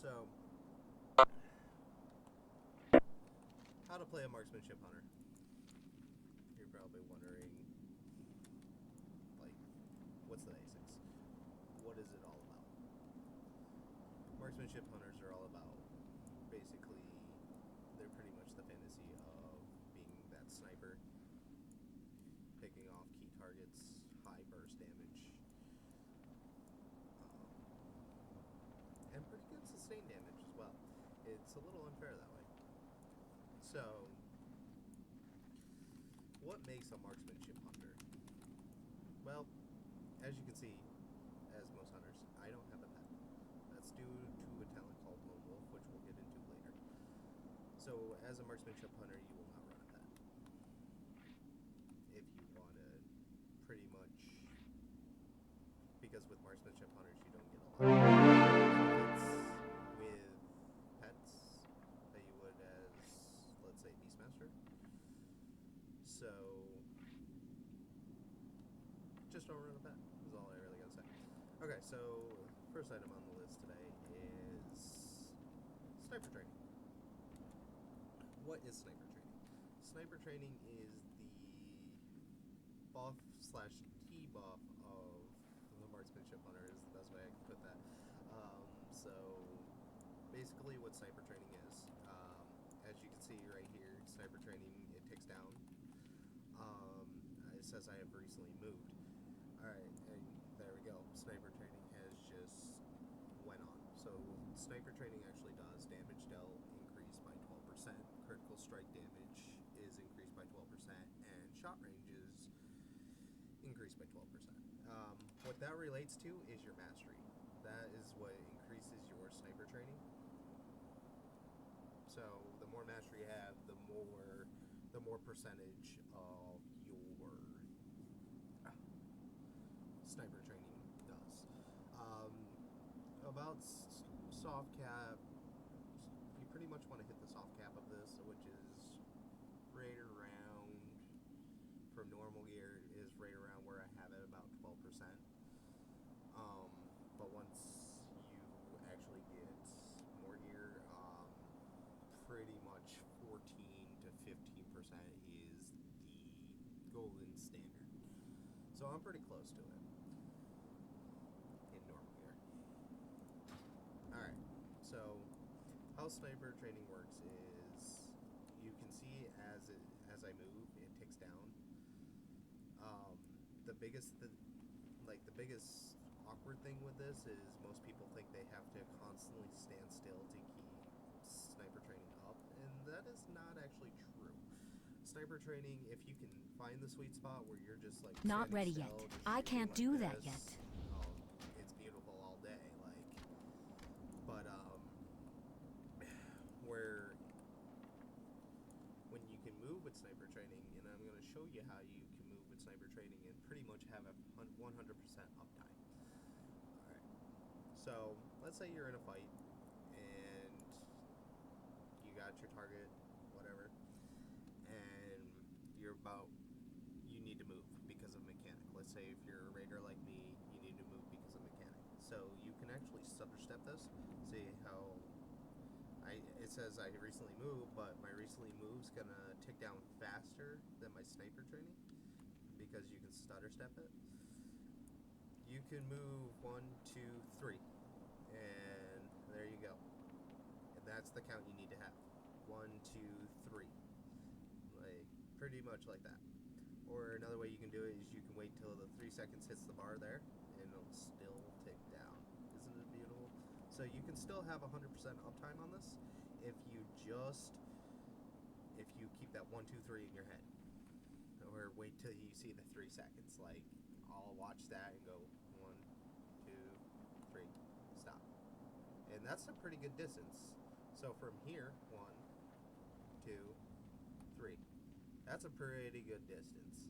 So, how to play a marksmanship hunter? You're probably wondering, like, what's the basics? What is it all about? Marksmanship hunters are all about basically, they're pretty much the fantasy of being that sniper, picking off key targets, high burst damage, and pretty good sustained damage as well. It's a little unfair that way. So, what makes a marksmanship hunter? Well, as you can see, as most hunters, I don't have a pet. That's due to a talent called Lone Wolf, which we'll get into later. So, as a marksmanship hunter, you will not run a pet. If you want to pretty much, because with marksmanship hunters, you don't get a lot of benefits with pets that you would as, let's say, Beastmaster. So, just don't run a pet, is all I really gotta say. Okay, so, first item on the list today is sniper training. What is sniper training? Sniper training is the buff slash debuff of the marksmanship hunter is the best way I can put that. So basically, what sniper training is, as you can see right here, sniper training it ticks down. It says I have recently moved. All right, and there we go. Sniper training has just went on. So sniper training actually does damage dealt increase by 12%, critical strike damage is increased by 12%, and shot range is increased by 12%. What that relates to is your mastery. That is what increases your sniper training. So the more mastery you have, the more percentage of your sniper training does. Um, about soft cap, you pretty much want to hit the soft cap of this, which is right around, for normal gear, is right around where I have it, about 12%. Um, but once you actually get more gear, pretty much 14 to 15% is the golden standard. So I'm pretty close to it in normal gear. Alright, so how sniper training works is you can see as I move, it ticks down. Um, the biggest the biggest awkward thing with this is most people think they have to constantly stand still to keep sniper training up, and that is not actually true. Sniper training, if you can find the sweet spot where you're just like Not standing ready yet. still, just I shooting can't like do that yet. this, oh, it's beautiful all day. But where when you can move with sniper training, and I'm going to show you how you can move with sniper training and pretty much have a 100% uptime. All right. So let's say you're in a fight and you got your target, whatever, and you need to move because of mechanic. Let's say if you're a raider like me, you need to move because of mechanic. So you can actually stutter step this. See how it says I recently moved, but my recently move's gonna tick down faster than my sniper training because you can stutter step it. You can move 1, 2, 3, and there you go. And that's the count you need to have. 1, 2, 3, like pretty much like that. Or another way you can do it is you can wait till the 3 seconds hits the bar there, and it'll still tick down. Isn't it beautiful? So you can still have 100% uptime on this if you keep that 1, 2, 3 in your head, or wait till you see the 3 seconds. Like I'll watch that and go 1, 2, 3, stop, and that's a pretty good distance. So from here, 1, 2, 3. That's a pretty good distance,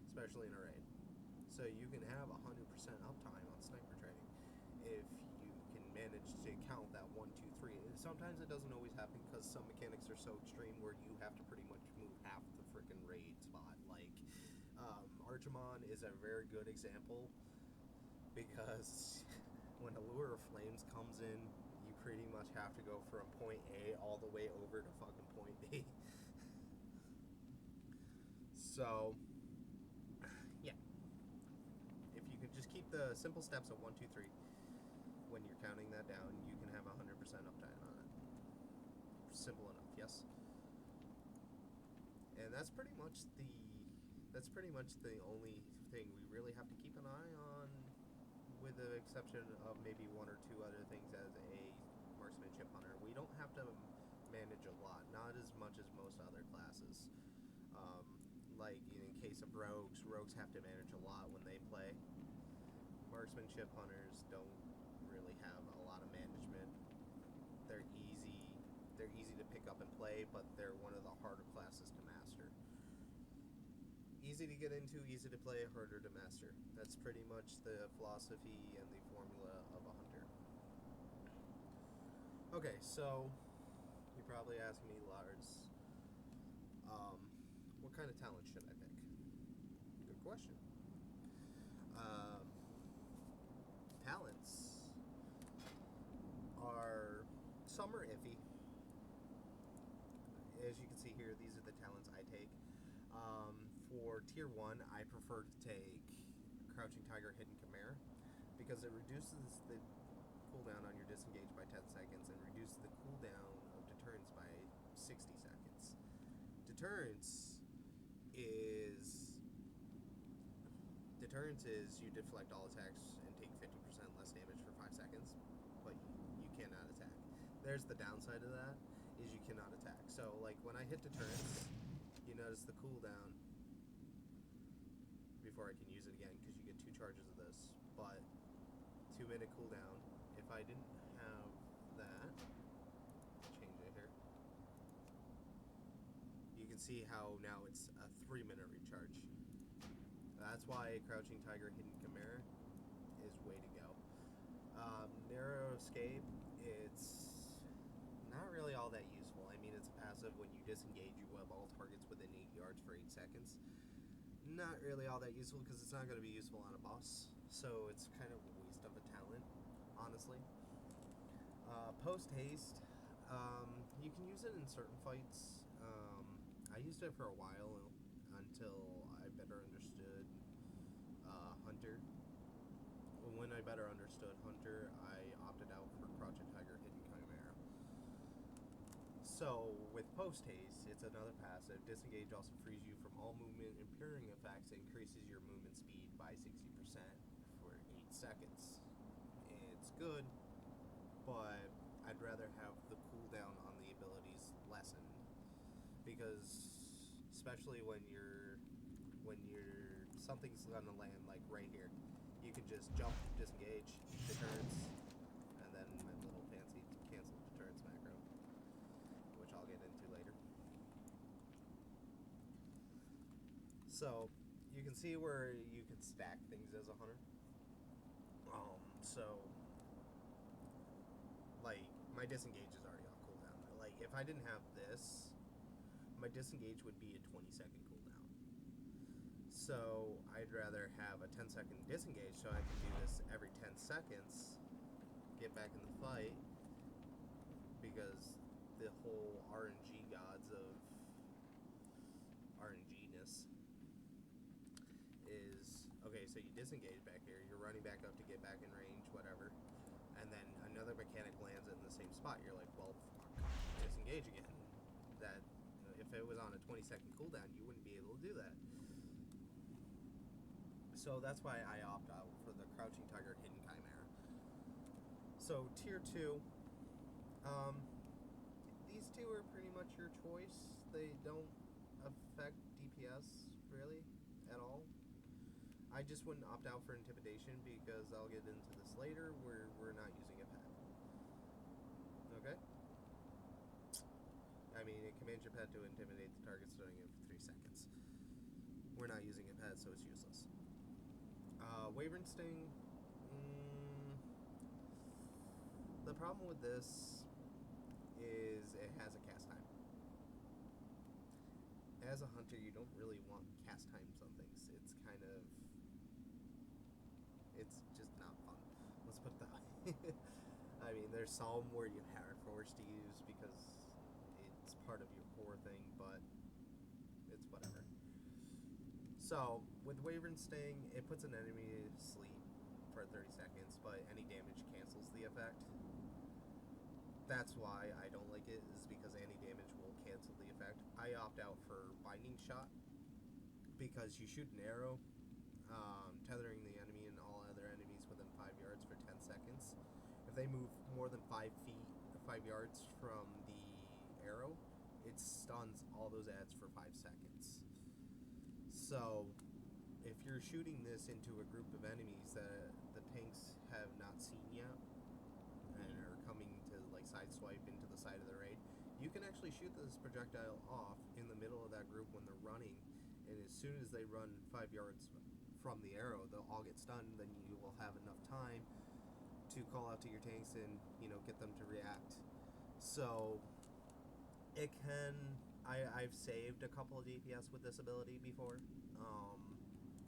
especially in a raid. So you can have 100% uptime on sniper training if you can manage to count that 1, 2, 3. Sometimes it doesn't always happen because some mechanics are so extreme where you have to pretty much move half the freaking raid spot. Like Archimon is a very good example because when Allure of Flames comes in, you pretty much have to go from point A all the way over to fucking point B. So, yeah. If you could just keep the simple steps of 1, 2, 3 when you're counting that down, you can have 100% uptime on it. Simple enough, yes. And that's pretty much the only thing we really have to keep an eye on, with the exception of maybe one or two other things as a marksmanship hunter. We don't have to manage a lot, not as much as most other classes. Like in case of rogues have to manage a lot when they play. Marksmanship hunters don't really have a lot of management. They're easy to pick up and play, but they're one of the harder classes to master. Easy to get into, easy to play, harder to master. That's pretty much the philosophy and the formula of a hunter. Okay, so you're probably asking me, Lars, what kind of talent should I pick? Good question. Talents are, some are iffy. As you can see here, these are the talents I take. For tier 1, I prefer to take Crouching Tiger, Hidden Chimera, because it reduces the cooldown on your disengage by 10 seconds and reduces the cooldown of deterrence by 60 seconds. Deterrence is you deflect all attacks and take 50% less damage for 5 seconds, but you cannot attack. There's the downside of that, is you cannot attack. So like when I hit deterrence, you notice the cooldown before I can use it again, because you get 2 charges of this, but 2-minute cooldown. If I didn't have that, change it here, you can see how now it's a 3-minute recharge. That's why Crouching Tiger, Hidden Chimera is way to go. Narrow Escape, it's not really all that useful. I mean, it's a passive. When you disengage, you web all targets within 8 yards for 8 seconds. Not really all that useful, because it's not going to be useful on a boss. So it's kind of a waste of a talent, honestly. Post Haste, you can use it in certain fights. I used it for a while until I better understood Hunter. When I better understood Hunter, I opted out for Crouching Tiger, Hidden Chimera. So, with Post Haste, it's another passive. Disengage also frees you from all movement and parrying effects. It increases your movement speed by 60% for 8 seconds. It's good, but I'd rather have the cooldown on the abilities lessened, because especially when something's gonna land like right here, you can just jump, disengage, deterrence, and then my little fancy cancel deterrence macro, which I'll get into later. So you can see where you can stack things as a hunter. So like my disengage is already on cooldown. Like if I didn't have this, my disengage would be a 20-second cooldown. So I'd rather have a 10-second disengage, so I can do this every 10 seconds, get back in the fight, because the whole RNG gods of RNG-ness is, okay, so you disengage back here, you're running back up to get back in range, whatever, and then another mechanic lands in the same spot. You're like, well, fuck, disengage again. That, if it was on a 20-second cooldown, you wouldn't be able to do that. So that's why I opt out for the Crouching Tiger, Hidden Chimera. So tier 2, these two are pretty much your choice. They don't affect DPS really at all. I just wouldn't opt out for Intimidation, because I'll get into this later, where we're not using a pet. Okay? I mean, it commands your pet to intimidate the target, starting it for 3 seconds. We're not using a pet, so it's useless. Wyvern Sting. The problem with this is it has a cast time. As a hunter, you don't really want cast times on things. It's kind of... it's just not fun. Let's put it that way. I mean, there's some where you are forced to use because it's part of your core thing, but it's whatever. So, with Wyvern Sting, it puts an enemy to sleep for 30 seconds, but any damage cancels the effect. That's why I don't like it, is because any damage will cancel the effect. I opt out for Binding Shot, because you shoot an arrow, tethering the enemy and all other enemies within 5 yards for 10 seconds. If they move more than 5 yards from the arrow, it stuns all those adds for 5 seconds. So, if you're shooting this into a group of enemies that the tanks have not seen yet, and are coming to like sideswipe into the side of the raid, you can actually shoot this projectile off in the middle of that group when they're running, and as soon as they run 5 yards from the arrow, they'll all get stunned. Then you will have enough time to call out to your tanks and, you know, get them to react. So it can, I've saved a couple of DPS with this ability before.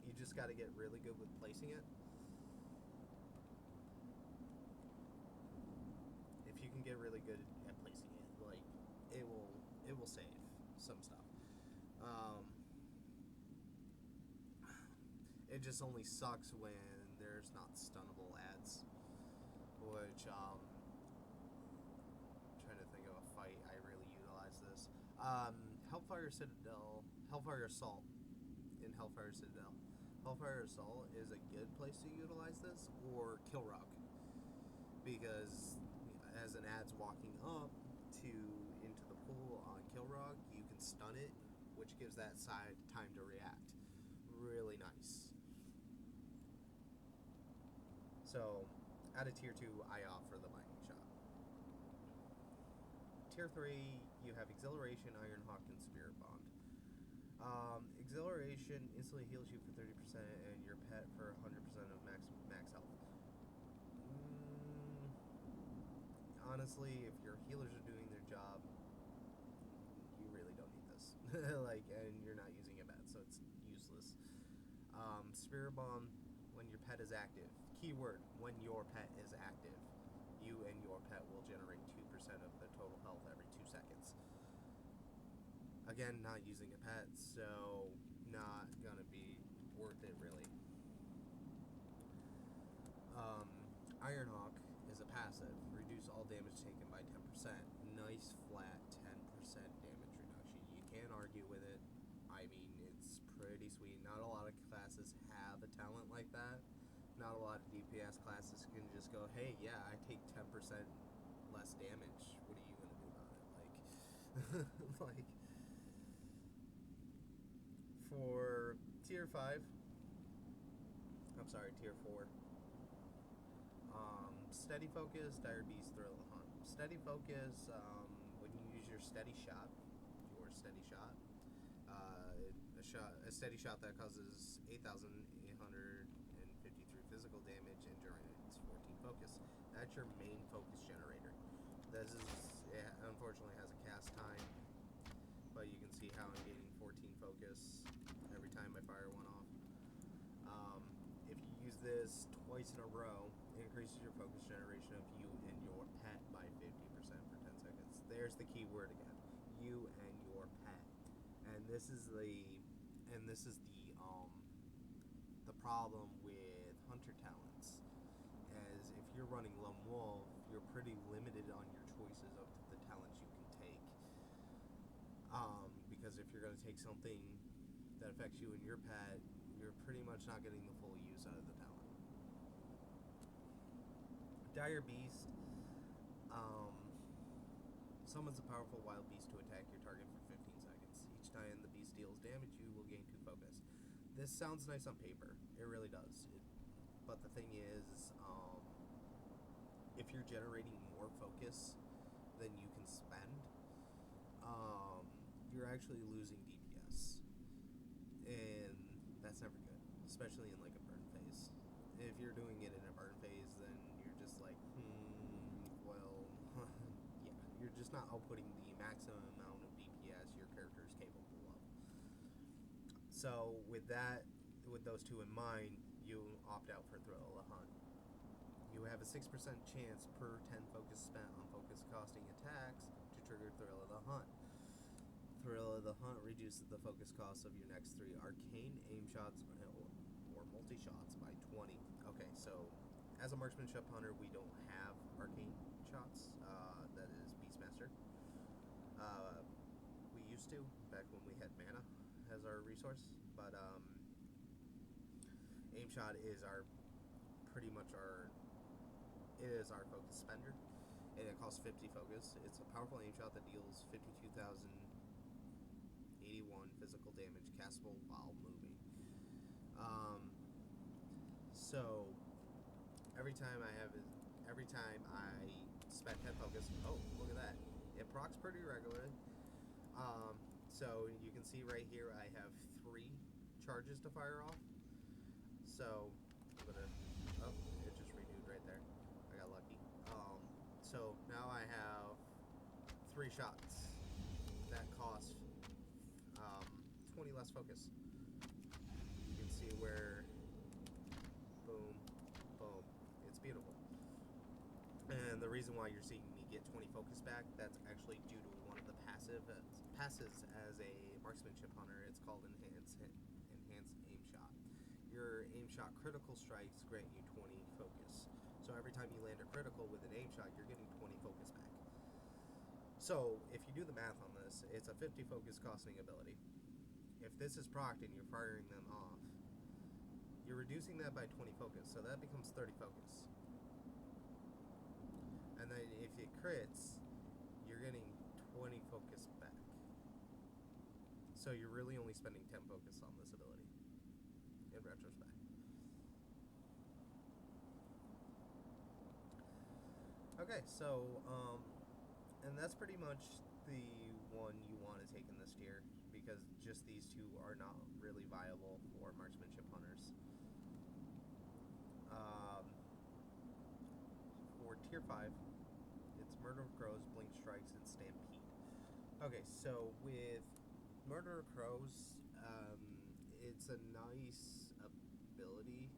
You just got to get really good with placing it. If you can get really good at placing it, like, it will save some stuff. It just only sucks when there's not stunnable adds, which, trying to think of a fight I really utilize this. Hellfire Assault in Hellfire Citadel. Hellfire Assault is a good place to utilize this, or Kilrog, because as an ad's walking up into the pool on Kilrog, you can stun it, which gives that side time to react. Really nice. So, out of Tier 2, I offer the Binding Shot. Tier 3, you have Exhilaration, Ironhawk, and Spirit Bond. Exhilaration instantly heals you for 30% and your pet for 100% of max health. Honestly, if your healers are doing their job, you really don't need this. And you're not using a pet, so it's useless. Spirit Bomb, when your pet is active. Keyword, when your pet is active. You and your pet will generate 2% of the total health every 2 seconds. Again, not using a pet, so not gonna be worth it, really. Ironhawk is a passive. Reduce all damage taken by 10%. Nice flat 10% damage reduction. You can't argue with it. I mean, it's pretty sweet. Not a lot of classes have a talent like that. Not a lot of DPS classes can just go, hey, yeah, I take 10% less damage. What are you gonna do about it? Like, for Tier 5, Tier 4, Steady Focus, Dire Beast, Thrill of the Hunt. Steady Focus, when you use your Steady Shot, a steady shot that causes 8,853 physical damage and generates 14 focus. That's your main focus generator. It unfortunately has a cast time, but you can see how I'm gaining 14 focus every time I fire one off. If you use this twice in a row, it increases your focus generation of you and your pet by 50% for 10 seconds. There's the key word again. You and your pet. And this is the problem with hunter talents, as if you're running Lone Wolf, you're pretty limited on your choices of the talents you can take. Because if you're going to take something that affects you and your pet, you're pretty much not getting the full use out of the talent. Dire Beast summons a powerful wild beast to attack your target for 15 seconds. Each time the beast deals damage, you will gain 2 focus. This sounds nice on paper. It really does. But the thing is, if you're generating more focus than you can spend, you're actually losing DPS. And that's never good, especially in like a burn phase. If you're doing it in a burn phase, then you're just like, yeah, you're just not outputting the maximum amount of DPS your character is capable of. So with those two in mind, you opt out for Thrill of the Hunt. You You have a 6% chance per 10 focus spent on focus costing attacks to trigger Thrill of the Hunt. Thrill of the Hunt reduces the focus cost of your next 3 arcane aim shots or multi-shots by 20. Okay, so as a marksmanship hunter, we don't have arcane shots. That is Beastmaster. We used to, back when we had mana as our resource, but aim shot is pretty much our focus spender, and it costs 50 focus. It's a powerful aim shot that deals 52,081 physical damage, castable while moving. So every time I spend 10 focus, oh, look at that, it procs pretty regularly. So you can see right here I have 3 charges to fire off. So I'm gonna, oh, it just renewed right there. I got lucky. So now I have 3 shots that cost 20 less focus. You can see where, boom, boom, it's beautiful. And the reason why you're seeing me get 20 focus back, that's actually due to one of the passes as a marksmanship hunter. It's called enhanced aim shot. Your aim shot critical strikes grant you 20 focus. So every time you land a critical with an aim shot, you're getting 20 focus back. So if you do the math on this, it's a 50 focus costing ability. If this is procced and you're firing them off, you're reducing that by 20 focus, so that becomes 30 focus. And then if it crits, you're getting 20 focus back. So you're really only spending 10 focus on this ability, in retrospect. Okay, so, and that's pretty much the one you want to take in this tier, because just these 2 are not really viable for marksmanship hunters. For tier 5, it's Murder of Crows, Blink Strikes, and Stampede. Okay, so with Murder of Crows, it's a nice ability.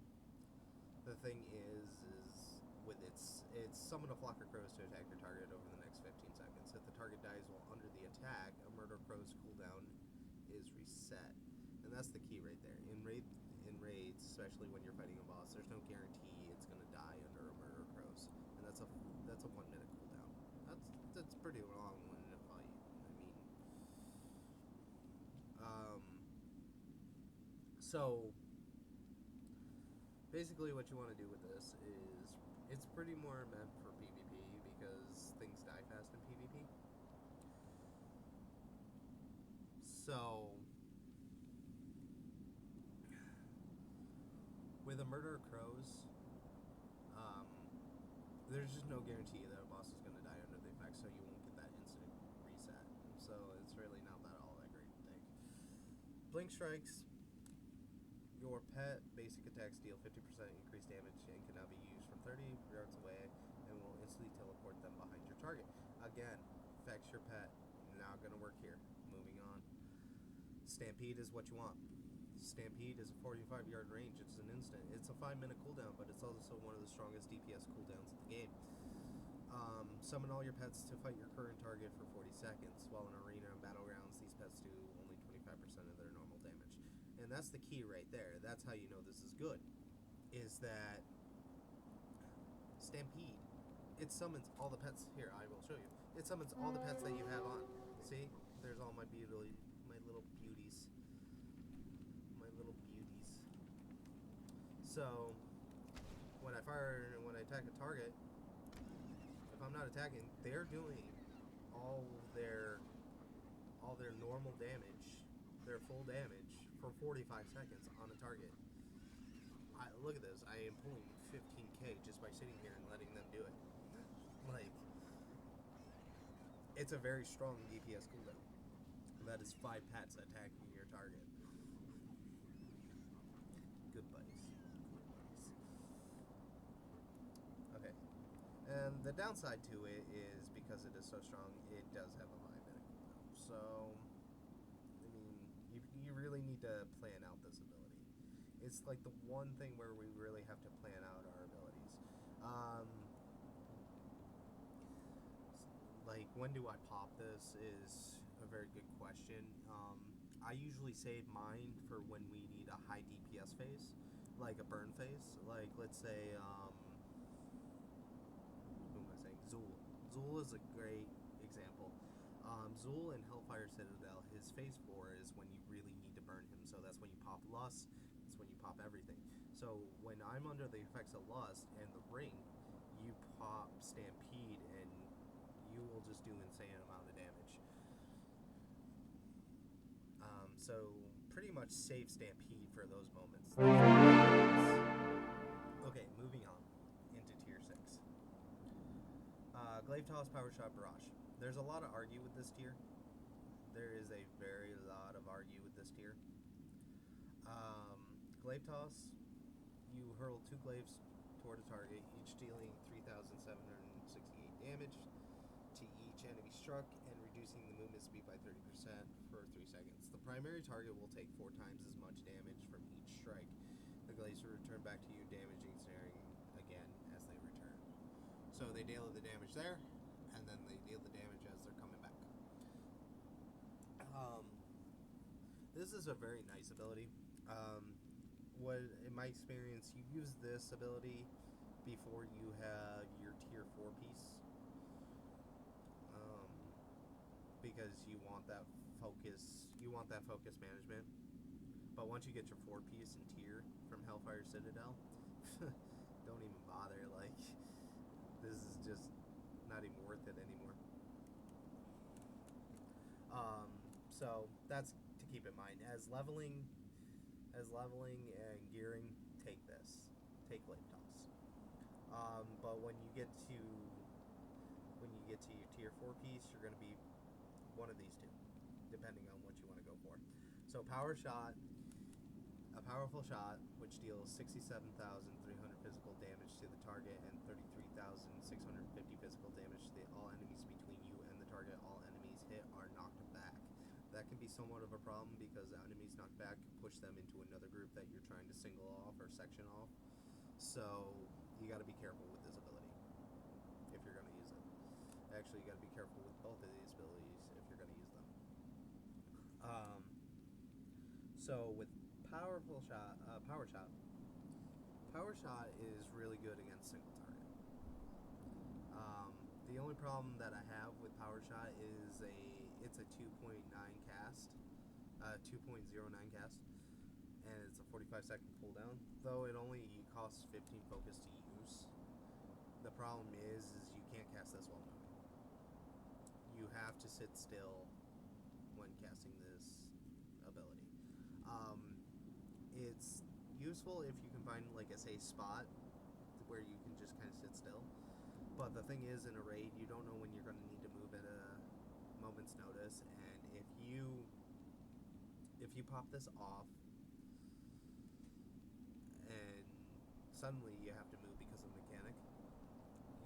The thing is with it's summon a flock of crows to attack your target over the next 15 seconds. If the target dies while under the attack, a Murder of Crows cooldown is reset. And that's the key right there. In raids, especially when you're fighting a boss, there's no guarantee it's going to die under a Murder of Crows. And that's a 1 minute cooldown. That's pretty long when in a fight. So basically what you want to do with this is, it's pretty more meant for PvP because things die fast in PvP. So with a Murder of Crows, there's just no guarantee that a boss is going to die under the effect, so you won't get that instant reset. So it's really not all that great to take. Blink Strikes. Your pet basic attacks deal 50% increased damage and can now be used from 30 yards away and will instantly teleport them behind your target. Again, affects your pet. Not going to work here. Moving on. Stampede is what you want. Stampede is a 45-yard range. It's an instant. It's a 5-minute cooldown, but it's also one of the strongest DPS cooldowns in the game. Summon all your pets to fight your current target for 40 seconds. While in arena and battlegrounds, these pets do only 25% of their normal damage. And that's the key right there. That's how you know this is good. Is that Stampede. It summons all the pets. Here, I will show you. It summons all the pets that you have on. See? There's all my little beauties. My little beauties. So, when I attack a target, if I'm not attacking, they're doing all their normal damage, their full damage, for 45 seconds on a target. Look at this. I am pulling 15k just by sitting here and letting them do it. Like, it's a very strong DPS cooldown. That is 5 pets attacking your target. Good buddies. Okay. And the downside to it is, because it is so strong, it does have a 5-minute cooldown. So, I mean, you really need to plan out this ability. It's like the one thing where we really have to plan out our abilities. Um, like, when do I pop this is a very good question. I usually save mine for when we need a high DPS phase, like a burn phase. Like, let's say, who am I saying? Zool. Zool is a great example. Zool in Hellfire Citadel, his phase 4 is when you really need to burn him. So that's when you pop Lust, that's when you pop everything. So when I'm under the effects of Lust and the Ring, you pop Stampede and you will just do insane amount of damage. So pretty much save Stampede for those moments. Okay, moving on into tier 6. Glaive Toss, Power Shot, Barrage. There's a lot of argue with this tier. There is a very lot of argue with this tier. Glaive Toss, you hurl 2 glaives toward a target, each dealing 3,768 damage to each enemy struck and reducing the movement speed by 30% for 3 seconds. The primary target will take 4 times as much damage from each strike. The glaives will return back to you, damaging and snaring again as they return. So they deal the damage there, and then they deal the damage as they're coming back. This is a very nice ability. In my experience, you use this ability before you have your tier 4 piece, because you want that focus management. But once you get your 4 piece and tier from Hellfire Citadel, don't even bother. Like, this is just not even worth it anymore. So that's to keep in mind. As leveling and gearing, take this. Take Glaive Toss. But when you get to your tier 4 piece, you're going to be one of these 2, depending on what you want to go for. So Power Shot, a powerful shot which deals 67,300 physical damage to the target and 33,650 physical damage to all enemies between you and the target. All enemies hit are knocked back. That can be somewhat of a problem because enemies knocked back can push them into another group that you're trying to single off or section off. So you got to be careful with this ability if you're going to use it. Actually, you got to be careful with both of these abilities if you're going to use them. So with Power Shot is really good against single target. The only problem that I have with Power Shot is it's a 2.9 cast, 2.09 cast, and it's a 45-second cooldown. Though it only costs 15 focus to use. The problem is you can't cast this while moving. You have to sit still when casting this ability. It's useful if you can find, like, a safe spot where you can just kind of sit still. But the thing is, in a raid, you don't know when you're going to need to move at a moment's notice, and if you pop this off and suddenly you have to move because of mechanic,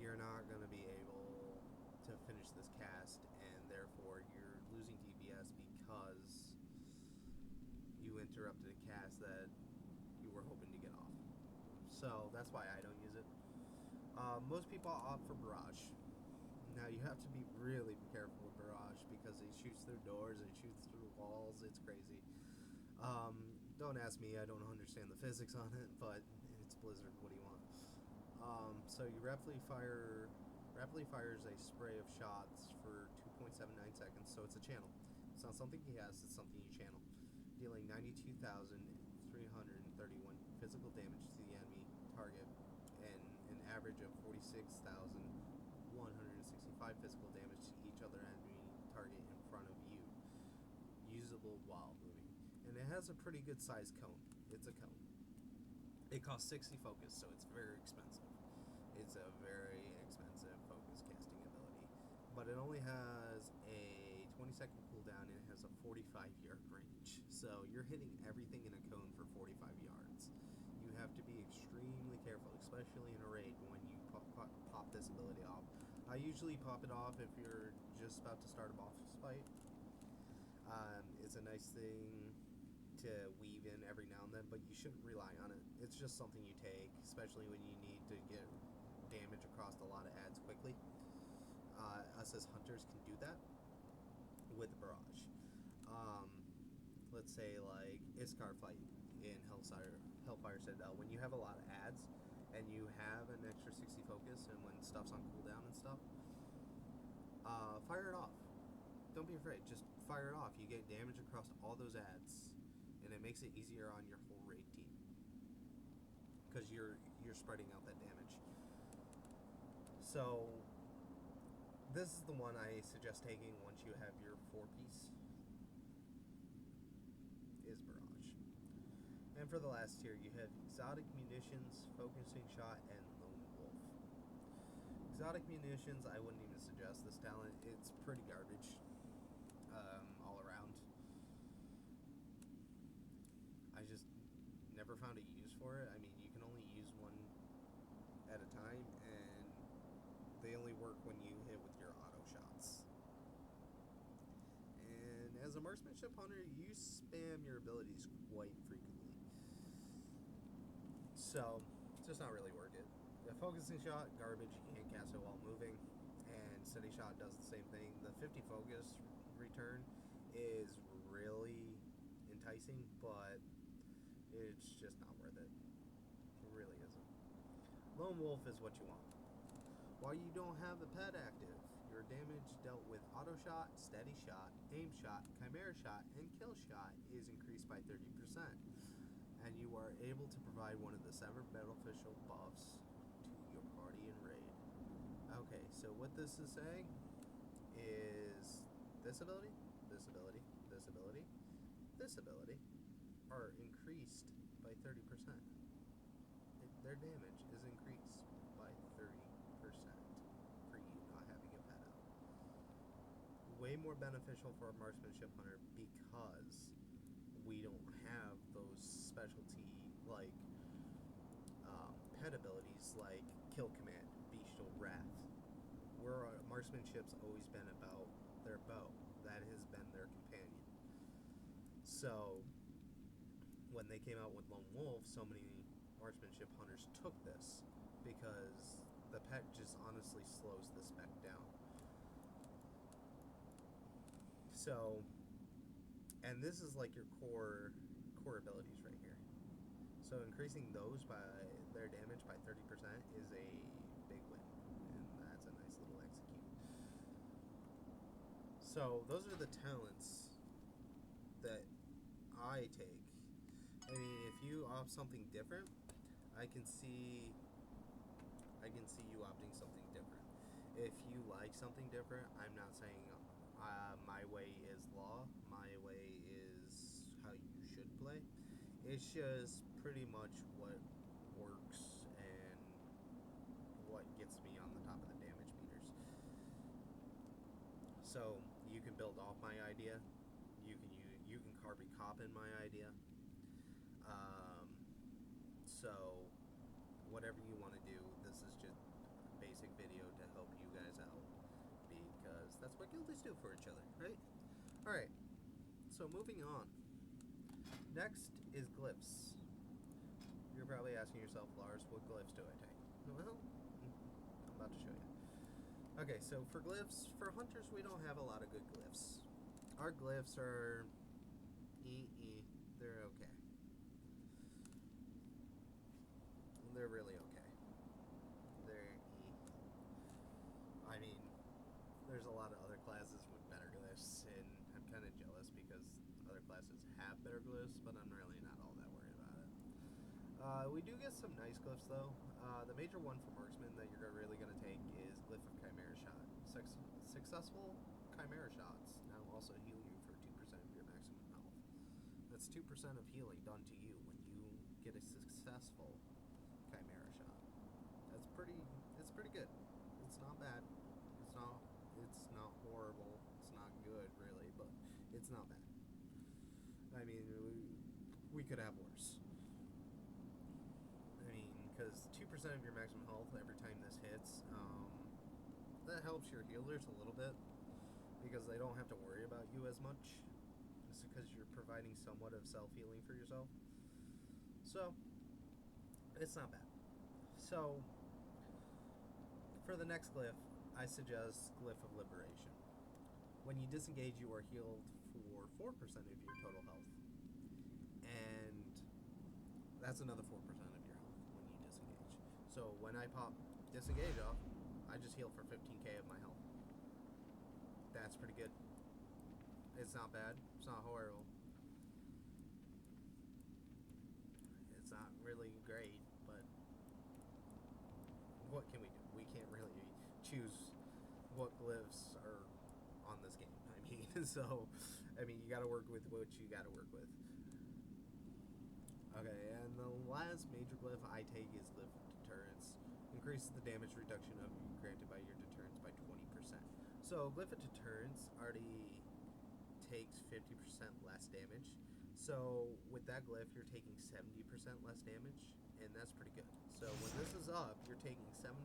you're not going to be able to finish this cast, and therefore you're losing DPS because you interrupted a cast that you were hoping to get off. So that's why I don't use it. Most people opt for Barrage. Now you have to be really careful with Barrage because it shoots through doors, it shoots through walls, it's crazy. Don't ask me, I don't understand the physics on it, but it's Blizzard, what do you want? So you rapidly fires a spray of shots for 2.79 seconds, so it's a channel. It's not something he has, it's something you channel. Dealing 92,331 physical damage to the enemy target and an average of 46,165 physical damage to each other enemy target in front of you. Usable while moving. And it has a pretty good sized cone. It's a cone. It costs 60 focus, so it's very expensive. It's a very expensive focus casting ability. But it only has a 20-second cooldown and it has a 45-yard range. So you're hitting everything in a cone for 45 yards. You have to be extremely careful, especially in a raid when you pop this ability off. I usually pop it off if you're just about to start a boss fight. It's a nice thing to weave in every now and then, but you shouldn't rely on it. It's just something you take, especially when you need to get damage across a lot of ads quickly. Us as hunters can do that with Barrage. Let's say like Iskar fight in Hellfire Citadel. When you have a lot of ads and you have an extra 60 focus, and when stuff's on cooldown and stuff, fire it off. Don't be afraid. Just fire it off. You get damage across all those ads, and it makes it easier on your whole raid team because you're spreading out that damage. So this is the one I suggest taking once you have your 4-piece. Is Barrage. And for the last tier, you have Exotic Munitions, Focusing Shot, and Lone Wolf. Exotic Munitions, I wouldn't even suggest this talent. It's pretty garbage all around. I just never found a use for it. I mean, you can only use one at a time, and they only work when you hit with your auto shots. And as a marksmanship hunter, you spam your abilities quite frequently. So, it's just not really worth it. The Focusing Shot, garbage, you can't cast it while moving. And Steady Shot does the same thing. The 50 focus return is really enticing, but it's just not worth it. It really isn't. Lone Wolf is what you want. While you don't have the pet active, your damage dealt with Auto Shot, Steady Shot, Aim Shot, Chimera Shot, and Kill Shot is increased by 30%. And you are able to provide one of the 7 beneficial buffs to your party in raid. Okay, so what this is saying is this ability, this ability, this ability, this ability are increased by 30%. Their damage is increased by 30% for you not having a pet out. Way more beneficial for a marksmanship hunter because we don't have those specialty like pet abilities like Kill Command, Bestial Wrath. Where marksmanship's always been about their bow. That has been their companion. So when they came out with Lone Wolf, so many marksmanship hunters took this because the pet just honestly slows the spec down. So, and this is like your core abilities right here. So increasing those by their damage by 30% is a big win, and that's a nice little execute. So those are the talents that I take. I mean, if you opt something different, I can see you opting something different. If you like something different, I'm not saying my way is law, my way is how you should play. It's just pretty much what works and what gets me on the top of the damage meters. So you can build off my idea. You can carbon cop in my idea. So whatever you want to do, this is just a basic video to help you guys out because that's what guildies do for each other, right? Alright, so moving on. Next is glyphs. You're probably asking yourself, Lars, what glyphs do I take? Well, I'm about to show you. Okay, so for glyphs, for hunters, we don't have a lot of good glyphs. Our glyphs are they're okay. They're really okay. They're I mean, there's a lot of other classes with better glyphs, and I'm kind of jealous because other classes have better glyphs, but I'm really not all that worried about it. We do get some nice glyphs though. The major one for marksman that you're really going to take is Glyph of Chimera Shot. Successful Chimera Shots now also heal you for 2% of your maximum health. That's 2% of healing done to you when you get a successful Chimera Shot. It's pretty good. It's not bad. It's not horrible. It's not good really, but it's not bad. I mean, we could have worse. I mean, because 2% of your maximum health every time this hits, that helps your healers a little bit because they don't have to worry about you as much. It's because you're providing somewhat of self-healing for yourself. So, it's not bad. So, For the next glyph, I suggest Glyph of Liberation. When you disengage, you are healed for 4% of your total health. And that's another 4% of your health when you disengage. So when I pop disengage off, I just heal for 15k of my health. That's pretty good. It's not bad. It's not horrible. It's not really great, but what can we do? We can't really choose what glyphs are on this game. I mean, so, I mean, you gotta work with what you gotta work with. Okay, and the last major glyph I take is Glyph of Deterrence. Increases the damage reduction of granted by your deterrence by 20%. So, Glyph of Deterrence already takes 50% less damage. So, with that glyph, you're taking 70% less damage, and that's pretty good. So, when this is up, you're taking 70%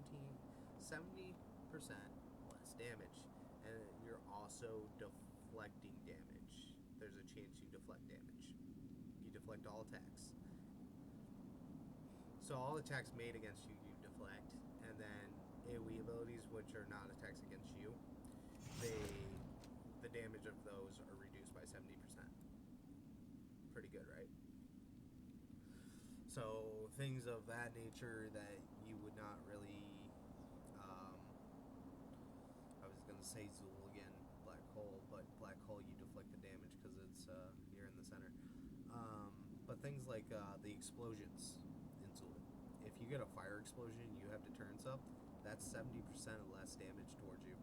less damage, and you're also deflecting damage. There's a chance you deflect damage. You deflect all attacks. So all attacks made against you, you deflect, and then AoE abilities, which are not attacks against you, the damage of those are reduced by 70%. Pretty good, right? So things of that nature that you would not really, I was gonna say Zool again, Black Hole, but Black Hole you deflect the damage because it's you're in the center. But things like the explosions in Zool. If you get a fire explosion, you have deterrence up. That's 70% less damage towards you.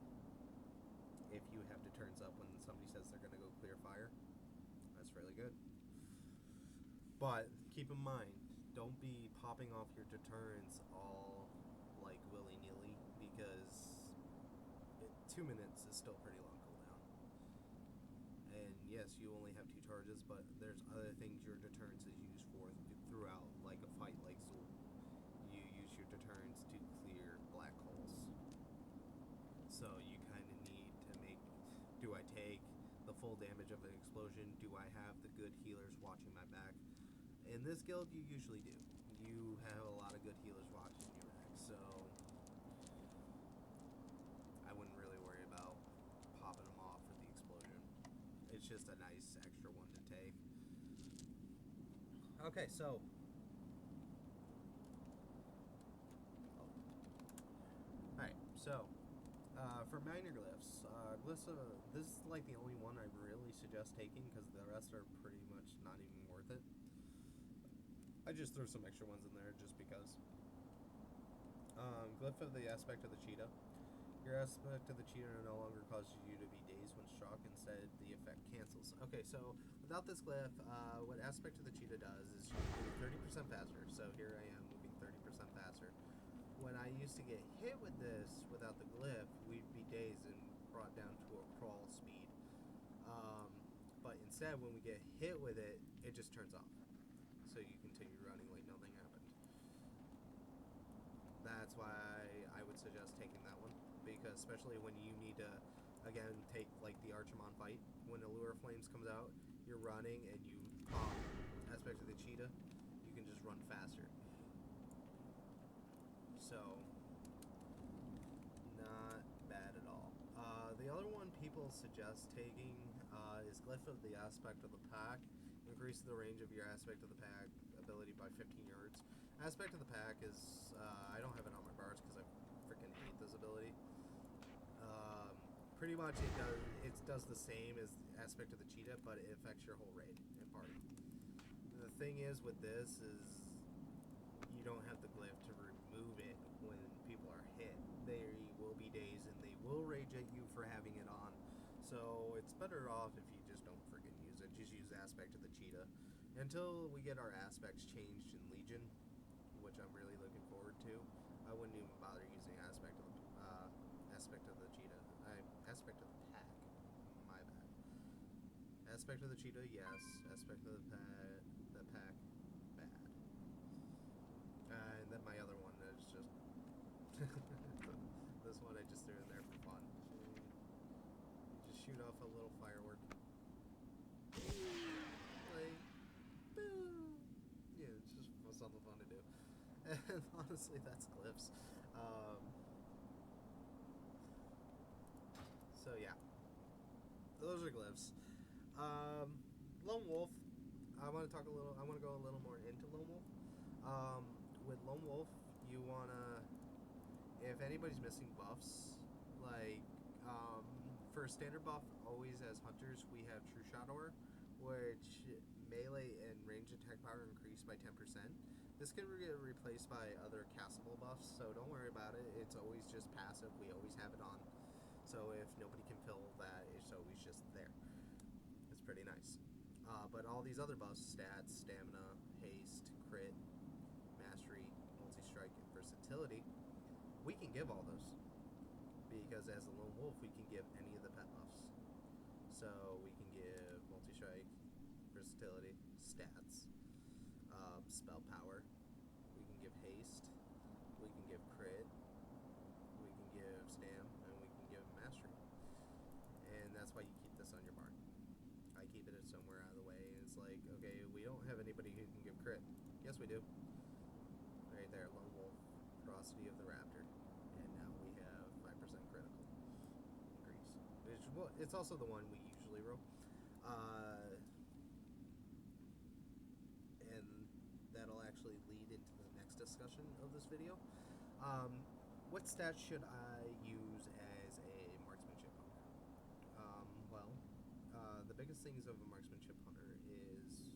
If you have deterrence up when somebody says they're going to go clear fire, that's really good. But keep in mind, don't be popping off your deterrence all like willy-nilly, because 2 minutes is still pretty long cooldown. And yes, you only have 2 charges, but there's other things your deterrence is used for throughout, like a fight like Zool. You use your deterrence to clear black holes. So you kind of need to make, do I take the full damage of an explosion? Do I have the good healers watching my back? In this guild, you usually do. You have a lot of good healers watching your back, so I wouldn't really worry about popping them off for the explosion. It's just a nice extra one to take. Okay, so alright, so for minor glyphs, this is like the only one I really suggest taking because the rest are pretty much not even worth it. I just threw some extra ones in there just because. Glyph of the Aspect of the Cheetah. Your Aspect of the Cheetah no longer causes you to be dazed when struck. Instead, the effect cancels. Okay, so without this glyph, what Aspect of the Cheetah does is you move 30% faster. So here I am moving 30% faster. When I used to get hit with this without the glyph, we'd be dazed and brought down to a crawl speed. But instead, when we get hit with it, it just turns off. So you continue running like nothing happened. That's why I would suggest taking that one, because especially when you need to, again, take like the Archimon fight, when Allure Flames comes out, you're running and you pop Aspect of the Cheetah, you can just run faster. So, not bad at all. The other one people suggest taking is Glyph of the Aspect of the Pack. Increase the range of your Aspect of the Pack ability by 15 yards. Aspect of the Pack is, I don't have it on my bars because I freaking hate this ability. Pretty much it does the same as Aspect of the Cheetah, but it affects your whole raid and party. The thing is with this is you don't have the glyph to remove it when people are hit. They will be dazed and they will rage at you for having it on. So it's better off if you just don't freaking use it. Just use Aspect of the Cheetah until we get our aspects changed in Legion, which I'm really looking forward to. I wouldn't even bother using Aspect of the Cheetah. Aspect of the Pack. My bad. Aspect of the Cheetah, yes. Aspect of the Pack, bad. And then my other one is just this one I just threw in there for fun. Just shoot off a little firework. Like, boom. Yeah, it's just something fun to do. And honestly, that's glyphs. So yeah, those are glyphs. Lone Wolf. I want to talk a little. I want to go a little more into Lone Wolf. With Lone Wolf, you wanna. If anybody's missing buffs, like for a standard buff, always as hunters, we have True Shot Aura, which melee and range attack power increased by 10%. This can get replaced by other castable buffs, so don't worry about it. It's always just passive. We always have it on. So if nobody can fill that, it's always just there. It's pretty nice. But all these other buffs, stats, stamina, haste, crit, mastery, multi-strike, and versatility, we can give all those. Because as a lone wolf, we can give any of the pet buffs. So we can give multi-strike, versatility, stats, spell power. We can give haste. We can give crit. We can give stam, and we can give mastery. And that's why you keep this on your bar. I keep it somewhere out of the way. And it's like, okay, we don't have anybody who can give crit. Yes, we do. Right there, lone wolf, ferocity of the raptor. And now we have 5% critical increase. Well, it's also the one we usually roll. And that'll actually lead into the next discussion of this video. What stats should I use as a marksmanship hunter? The biggest things of a marksmanship hunter is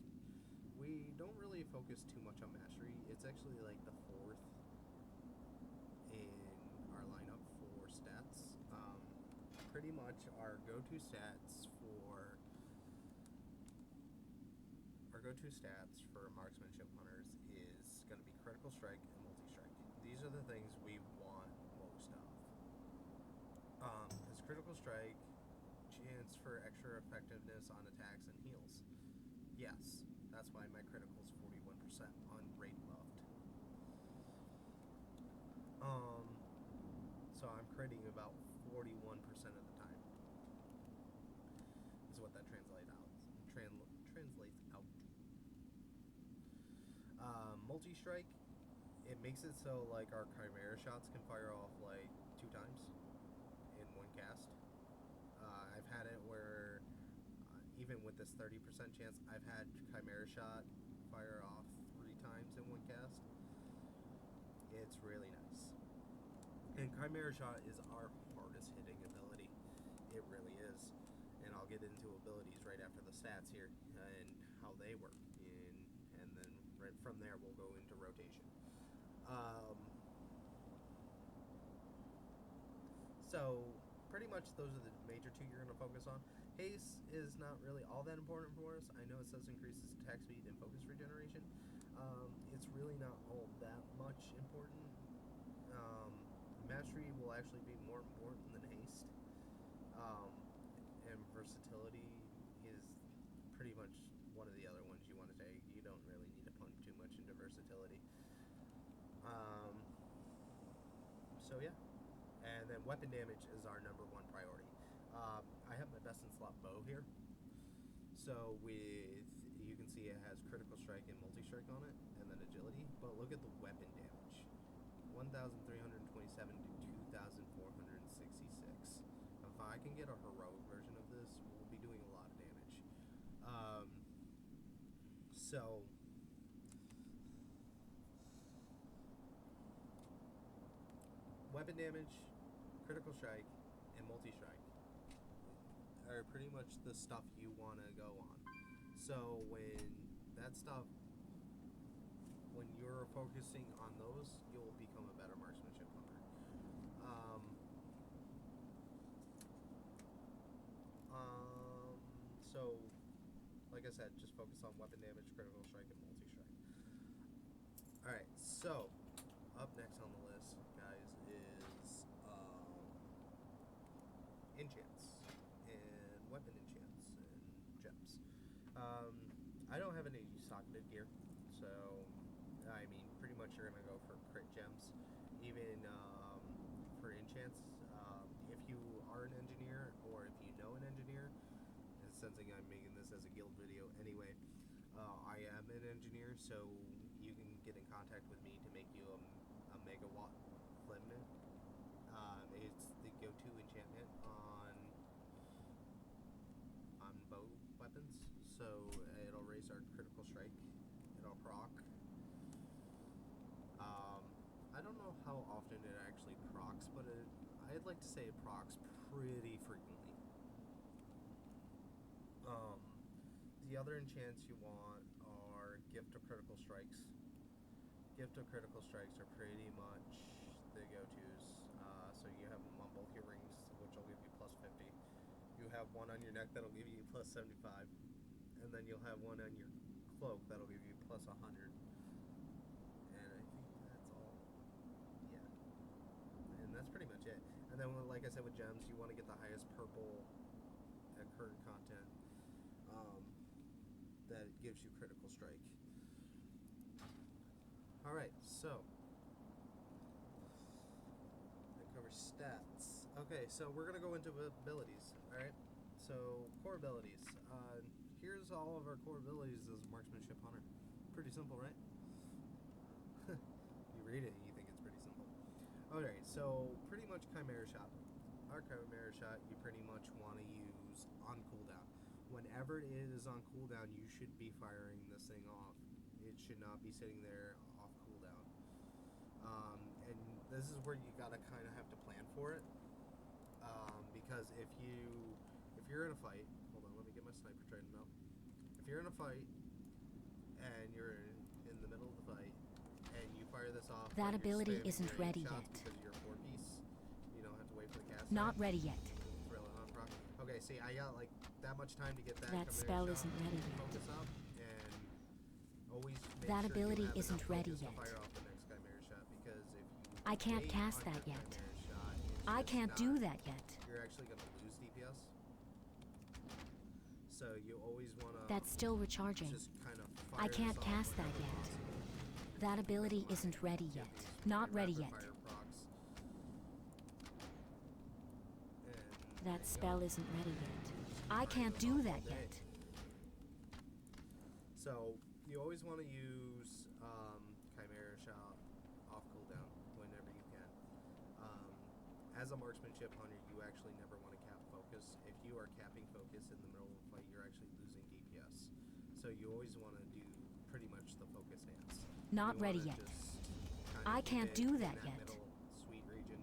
we don't really focus too much on mastery. It's actually like the fourth in our lineup for stats. Pretty much our go-to stats for marksmanship hunters is going to be critical strike and multi-strike. These are the things we want most of. Because critical strike, chance for extra effectiveness on attacks and heals. Yes, that's why my critical is 41% on rate buffed. So I'm critting about 41% of the time. Is what that translates out to. Multi-strike, it makes it so like our Chimera shots can fire off like 2 times in one cast. I've had it where even with this 30% chance, I've had Chimera shot fire off 3 times in one cast. It's really nice. And Chimera shot is our hardest hitting ability. It really is. And I'll get into abilities right after the stats here and how they work. And then right from there we'll go into rotation. So pretty much those are the major 2 you're going to focus on. Haste is not really all that important for us. I know it says increases attack speed and focus regeneration. It's really not all that much important. Mastery will actually be more important than haste. And versatility is pretty much one of the other ones you want to take. You don't really need to pump too much into versatility. So yeah. And then weapon damage is our number 1 priority. I have my best in slot bow here. So you can see it has critical strike and multi-strike on it, and then agility. But look at the weapon damage. 1,327 to 2,466. If I can get a heroic version of this, we'll be doing a lot of damage. So weapon damage, critical strike, and multi-strike are pretty much the stuff you want to go on. So when you're focusing on those, you'll become a better marksmanship hunter. So like I said, just focus on weapon damage, critical strike, and multi-strike. Alright, so up next on the list, guys, is enchants and weapon enchants and gems. I don't have any socketed gear, so I mean pretty much you're gonna go for crit gems. Even for enchants, if you are an engineer or if you know an engineer, and sensing I'm making this as a guild video anyway, I am an engineer, so you can get in contact with me to make you a megawatt flaminate. It's the go-to enchantment on so it'll raise our critical strike. It'll proc. I don't know how often it actually procs, but I'd like to say it procs pretty frequently. The other enchants you want are Gift of Critical Strikes. Gift of Critical Strikes are pretty much the go-tos. So you have Mumble Your Rings, which will give you plus 50. You have one on your neck that'll give you plus 75. And then you'll have one on your cloak that'll give you plus 100. And I think that's all. Yeah. And that's pretty much it. And then, like I said, with gems, you want to get the highest purple at current content. That gives you critical strike. Alright, so that covers stats. Okay, so we're going to go into abilities. Alright, so core abilities. Here's all of our core abilities as Marksmanship Hunter. Pretty simple, right? You read it and you think it's pretty simple. Alright, so pretty much Chimera Shot. Our Chimera Shot you pretty much want to use on cooldown. Whenever it is on cooldown, you should be firing this thing off. It should not be sitting there off cooldown. And this is where you gotta kind of have to plan for it. Because if you're in a fight, hold on, let me get my sniper trained up. If you're in a fight and you're in the middle of the fight and you fire this off, that ability isn't ready yet. Because you're a 4-piece, you don't have to wait for the cast. Not ready yet. Throw it on proc. Okay, see, I got like that much time to get that. That spell isn't ready yet. Focus up and always make that sure ability you have isn't enough ready focus yet. to fire off the next Chimera Shot, because if you I can't wait cast on that your yet. Chimera Shot, it's I just can't not- do that yet. You're actually going to lose DPS. So you always want to That's still recharging. just kind of I fire can't this off cast that whenever yet. possible. That ability Get isn't ready these yet. Not rapid ready yet. fire procs. And That there you spell go. isn't ready yet. Just I fire can't those do off that all day. yet. So you always want to use Chimera Shot off cooldown whenever you can. As a marksmanship hunter, you actually never want to cap focus. If you are capping focus in the middle of a fight, you're actually losing DPS. So you always want to do pretty much the focus dance. Not You ready wanna yet. just kind I of can't keep it do in that yet. middle sweet region.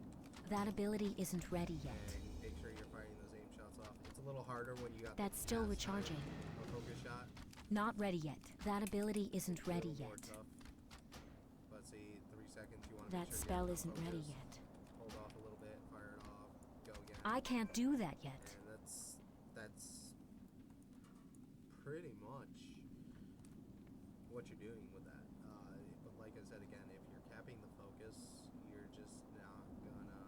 That ability isn't ready yet. And make sure you're firing those aim shots off. It's a little harder when you got That's the still cast recharging. A focus shot. Not ready yet. That ability isn't It's a ready little more yet. tough. Let's see, 3 seconds. You want to That make sure spell you have isn't enough ready focus. yet. Hold off a little bit, fire it off, go again. I can't do that yet. And that's pretty much what you're doing with that. But like I said again, if you're capping the focus, you're just not gonna.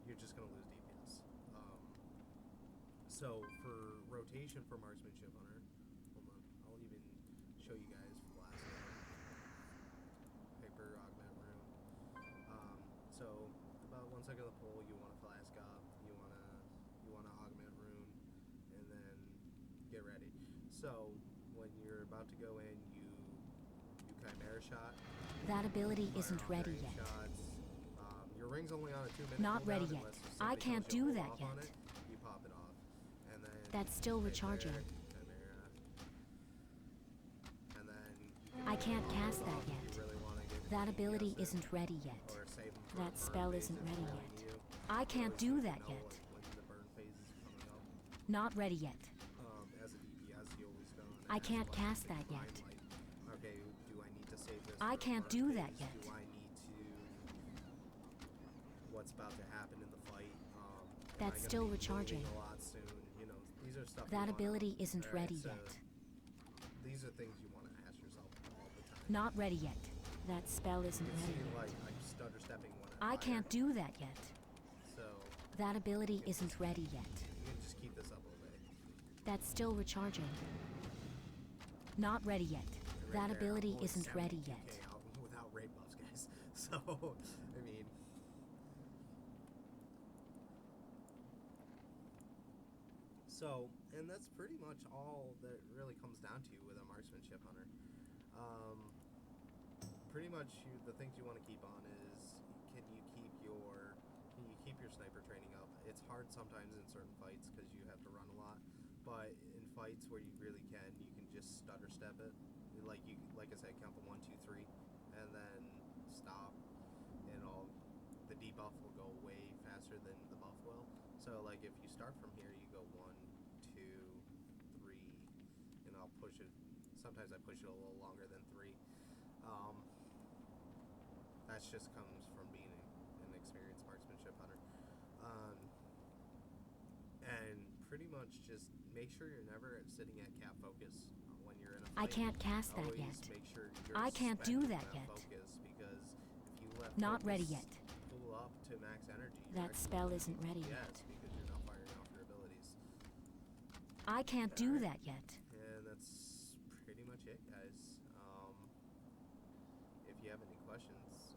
You're just gonna lose DPS. So for rotation for marksmanship hunter, hold on, I'll even show you guys flask up. Hyper augment rune. So about 1 second of the pull, you want to flask up. You wanna augment rune, and then get ready. So when you're about to go in, you Chimera Shot. That ability fire isn't off ready your aim yet. shots. Your ring's only on a 2-minute Not cooldown ready yet. unless I somebody can't tells you to do hold that off on yet. it, you pop it off. And then That's still right recharging. there, Chimera. And then I can't you cast hold that off if yet. you really wanna get That DPS ability in, isn't ready yet. or save 'em for That a spell burn isn't phase ready if yet. you. I You can't always do need to that know, yet. like, when the burn phase is coming up. Not ready yet. As a DPS, you always go and I ask, can't like, cast the that mind, yet. like, okay, do I need to save this I for a can't burn do that phase? yet. Do I need to? What's about to happen in the fight? Am That's I gonna still be moving recharging. a lot soon. You know, these are stuff. That you wanna- ability isn't alright, ready so yet. These are things you want to ask yourself all the time. Not ready yet. That spell You isn't can ready see, yet. like, I'm stutter stepping when I I fire, can't do that yet. So That ability isn't ready yet. you can just keep this up all day. That's still recharging. Not ready yet. And right That there, ability only isn't ready 72K yet. out without raid buffs, guys. So I mean. So, and that's pretty much all that it really comes down to with a marksmanship hunter. Pretty much the things you want to keep on is can you keep your sniper training up? It's hard sometimes in certain fights because you have to run a lot. But in fights where you really can, you can just stutter step it. Like I said, count the 1, 2, 3, and then stop, and the debuff will go way faster than the buff will. So like if you start from here, you go 1, 2, 3, and I'll push it. Sometimes I push it a little longer than 3. That just comes from being an experienced marksmanship hunter. And pretty much just make sure you're never sitting at cap focus when you're in a fight. I can't cast that Always yet. make sure you're I can't do spending that yet. focus, because if you let Not ready focus yet. pull up to max energy, you're That actually spell gonna- isn't ready yes, yet. because you're not firing off your abilities. I can't do Alright. that yet. And that's pretty much it, guys. If you have any questions,